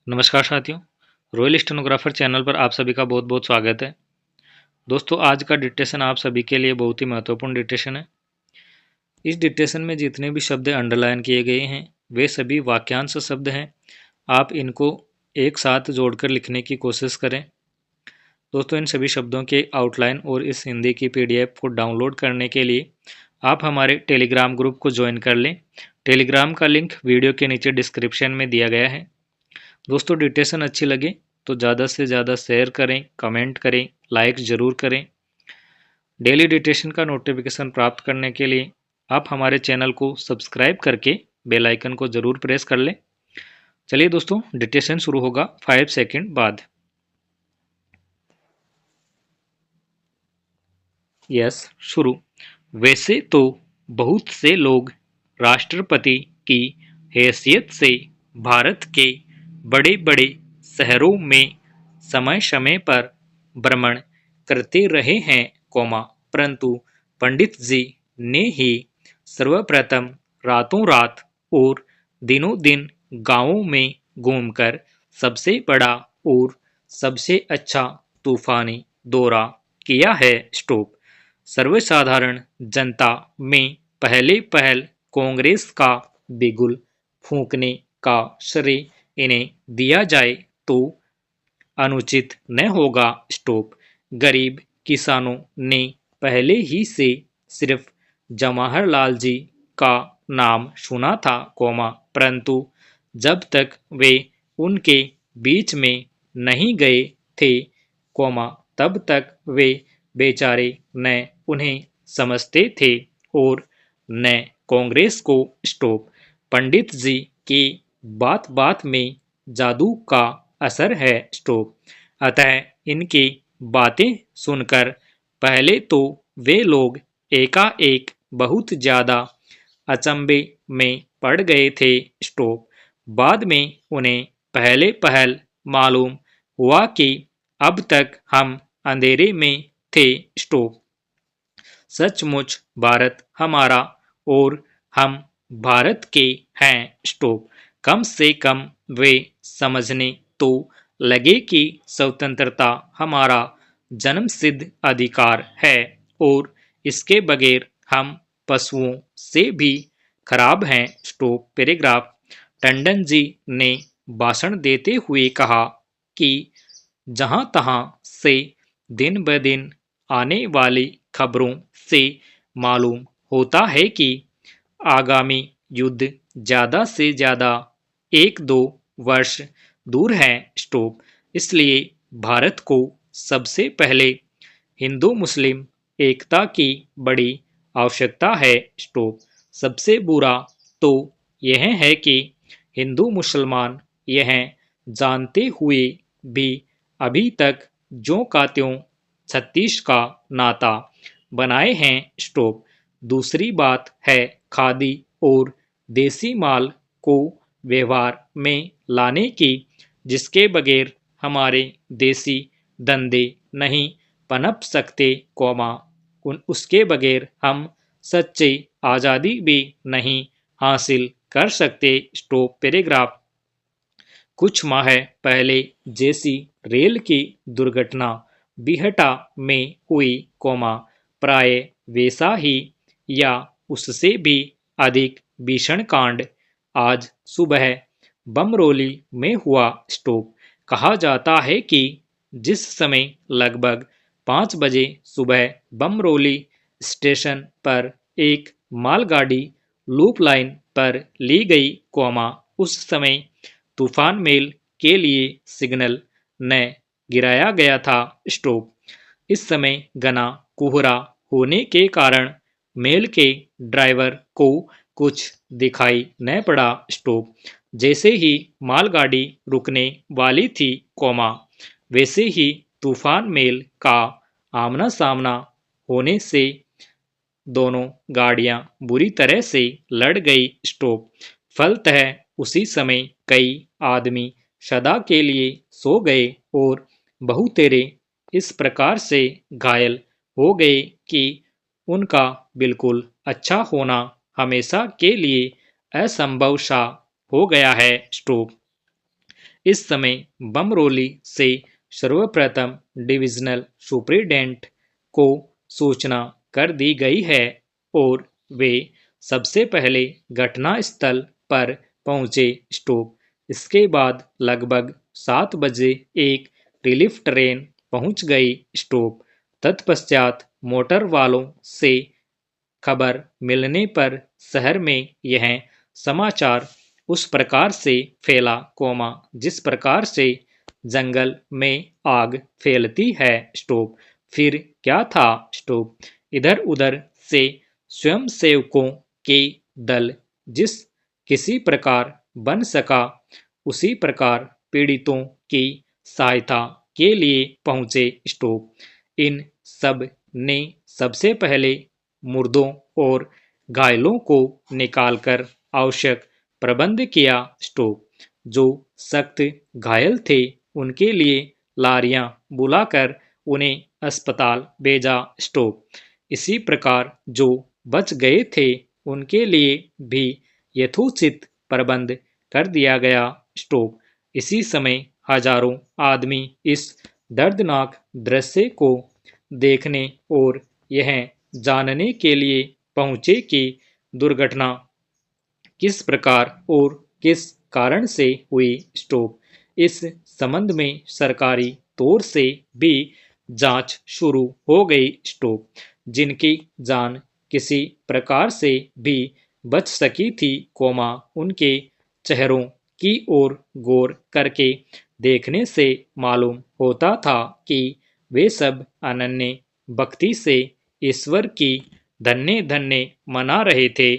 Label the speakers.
Speaker 1: नमस्कार साथियों, royal stenographer channel पर आप सभी का बहुत बहुत स्वागत है। दोस्तों, आज का डिक्टेशन आप सभी के लिए बहुत ही महत्वपूर्ण डिक्टेशन है। इस डिक्टेशन में जितने भी शब्द अंडरलाइन किए गए हैं वे सभी वाक्यांश शब्द हैं। आप इनको एक साथ जोड़कर लिखने की कोशिश करें। दोस्तों, इन सभी शब्दों के आउटलाइन और इस हिंदी की PDF को डाउनलोड करने के लिए आप हमारे टेलीग्राम ग्रुप को ज्वाइन कर लें। टेलीग्राम का लिंक वीडियो के नीचे डिस्क्रिप्शन में दिया गया है। दोस्तों, डिक्टेशन अच्छी लगे तो ज़्यादा से ज़्यादा शेयर करें, कमेंट करें, लाइक ज़रूर करें। डेली डिक्टेशन का नोटिफिकेशन प्राप्त करने के लिए आप हमारे चैनल को सब्सक्राइब करके बेल आइकन को ज़रूर प्रेस कर लें। चलिए दोस्तों, डिक्टेशन शुरू होगा 5 सेकंड बाद। यस, शुरू। वैसे तो बहुत से लोग राष्ट्रपति की हैसियत से भारत के बड़े बड़े शहरों में समय समय पर भ्रमण करते रहे हैं, परंतु पंडित जी ने ही सर्वप्रथम रातों रात और दिनों दिन गांवों में घूमकर सबसे बड़ा और सबसे अच्छा तूफानी दौरा किया है। स्टॉप। सर्वसाधारण जनता में पहले पहल कांग्रेस का बिगुल फूंकने का श्रेय इन्हें दिया जाए तो अनुचित न होगा। स्टॉप। गरीब किसानों ने पहले ही से सिर्फ जवाहरलाल जी का नाम सुना था, परंतु जब तक वे उनके बीच में नहीं गए थे, तब तक वे बेचारे न उन्हें समझते थे और न कांग्रेस को। स्टॉप। पंडित जी की बात बात में जादू का असर है। स्टॉप। अतः इनकी बातें सुनकर पहले तो वे लोग एकाएक बहुत ज्यादा अचंभे में पड़ गए थे। स्टॉप। बाद में उन्हें पहले पहल मालूम हुआ कि अब तक हम अंधेरे में थे। स्टॉप। सचमुच भारत हमारा और हम भारत के हैं। स्टॉप। कम से कम वे समझने तो लगे कि स्वतंत्रता हमारा जन्मसिद्ध अधिकार है और इसके बगैर हम पशुओं से भी खराब हैं। स्टॉप। पैराग्राफ। टंडन जी ने भाषण देते हुए कहा कि जहां तहां से दिन ब दिन आने वाली खबरों से मालूम होता है कि आगामी युद्ध ज्यादा से ज्यादा 1-2 वर्ष दूर है। स्टॉप। इसलिए भारत को सबसे पहले हिंदू मुस्लिम एकता की बड़ी आवश्यकता है। स्टॉप। सबसे बुरा तो यह है कि हिंदू मुसलमान यह जानते हुए भी अभी तक ज्यों का त्यों 36 का नाता बनाए हैं। स्टॉप। दूसरी बात है खादी और देसी माल को व्यवहार में लाने की, जिसके बगैर हमारे देसी धंधे नहीं पनप सकते, उसके बगैर हम सच्ची आज़ादी भी नहीं हासिल कर सकते। स्टॉप। पैराग्राफ। कुछ माह पहले जैसी रेल की दुर्घटना बिहटा में हुई, प्राय वैसा ही या उससे भी अधिक भीषण कांड आज सुबह बमरोली में हुआ। स्टॉप। कहा जाता है कि जिस समय लगभग 5 बजे सुबह बमरोली स्टेशन पर एक मालगाड़ी लूप लाइन पर ली गई, उस समय तूफान मेल के लिए सिग्नल न गिराया गया था। स्टॉप। इस समय घना कोहरा होने के कारण मेल के ड्राइवर को कुछ दिखाई न पड़ा। स्टॉप। जैसे ही मालगाड़ी रुकने वाली थी, वैसे ही तूफान मेल का आमना सामना होने से दोनों गाड़ियां बुरी तरह से लड़ गई। स्टॉप। फलतः उसी समय कई आदमी सदा के लिए सो गए और बहुतेरे इस प्रकार से घायल हो गए कि उनका बिल्कुल अच्छा होना हमेशा के लिए असंभव सा हो गया है। स्टॉप। इस समय बमरोली से सर्वप्रथम डिविजनल सुपरिटेंडेंट को सूचना कर दी गई है और वे सबसे पहले घटनास्थल पर पहुंचे। इसके बाद लगभग 7 बजे एक रिलीफ ट्रेन पहुंच गई। तत्पश्चात मोटर वालों से खबर मिलने पर शहर में यह समाचार उस प्रकार से फैला, जिस प्रकार से जंगल में आग फैलती है। फिर क्या था? इधर उधर से स्वयंसेवकों के दल जिस किसी प्रकार बन सका उसी प्रकार पीड़ितों की सहायता के लिए पहुंचे। इन सब ने सबसे पहले मुर्दों और घायलों को निकालकर आवश्यक प्रबंध किया। जो सख्त घायल थे उनके लिए लारियां बुलाकर उन्हें अस्पताल भेजा। इसी प्रकार जो बच गए थे उनके लिए भी यथोचित प्रबंध कर दिया गया। इसी समय हजारों आदमी इस दर्दनाक दृश्य को देखने और यह जानने के लिए पहुंचे कि दुर्घटना किस प्रकार और किस कारण से हुई। इस संबंध में सरकारी तौर से भी जांच शुरू हो गई। जिनकी जान किसी प्रकार से भी बच सकी थी, उनके चेहरों की ओर गौर करके देखने से मालूम होता था कि वे सब अनन्य भक्ति से ईश्वर की धन्य धन्य मना रहे थे।